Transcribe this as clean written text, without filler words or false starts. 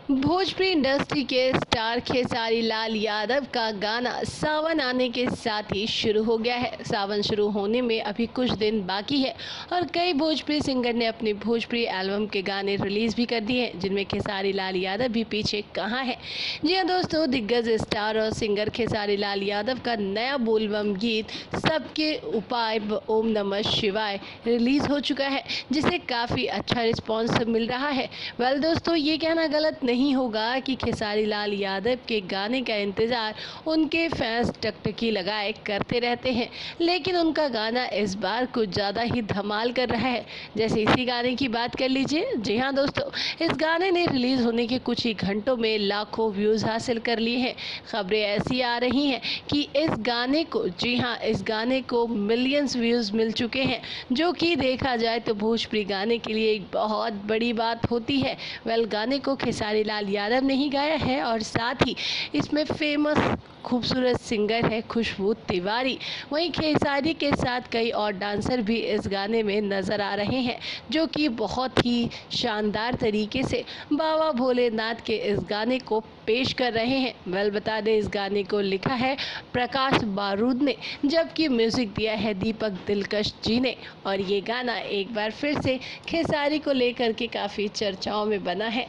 Bhojpuri industry के star Khesari Lal Yadav का गाना सावन आने के साथ ही शुरू हो गया है। सावन शुरू होने में अभी कुछ दिन बाकी है और कई भोजपुरी सिंगर ने अपनी भोजपुरी एल्बम के गाने रिलीज भी कर दिए हैं, जिनमें खेसारी लाल यादव भी पीछे कहाँ है। जी हाँ दोस्तों, दिग्गज स्टार और सिंगर खेसारी लाल यादव का नया बोलबम गीत सबके उपाय ओम नमः शिवाय रिलीज हो चुका है, जिसे काफ़ी अच्छा रिस्पॉन्स मिल रहा है। वेल दोस्तों, ये कहना गलत नहीं होगा कि खेसारी लाल यादव के गाने का इंतज़ार उनके फैंस टकटकी लगाए करते रहते हैं, लेकिन उनका गाना इस बार कुछ ज़्यादा ही धमाल कर रहा है। जैसे इसी गाने की बात कर लीजिए। जी हाँ दोस्तों, इस गाने ने रिलीज़ होने के कुछ ही घंटों में लाखों व्यूज़ हासिल कर लिए हैं। खबरें ऐसी आ रही हैं कि इस गाने को, जी हाँ, इस गाने को मिलियंस व्यूज़ मिल चुके हैं, जो कि देखा जाए तो भोजपुरी गाने के लिए एक बहुत बड़ी बात होती है। वेल, गाने को खेसारी लाल यादव ने ही गाया है और साथ ही इसमें फेमस खूबसूरत सिंगर है खुशबू तिवारी। वहीं खेसारी के साथ कई और डांसर भी इस गाने में नज़र आ रहे हैं, जो कि बहुत ही शानदार तरीके से बाबा भोलेनाथ के इस गाने को पेश कर रहे हैं। वेल, बता दें, इस गाने को लिखा है प्रकाश बारूद ने, जबकि म्यूज़िक दिया है दीपक दिलकश जी ने। और ये गाना एक बार फिर से खेसारी को लेकर के काफ़ी चर्चाओं में बना है।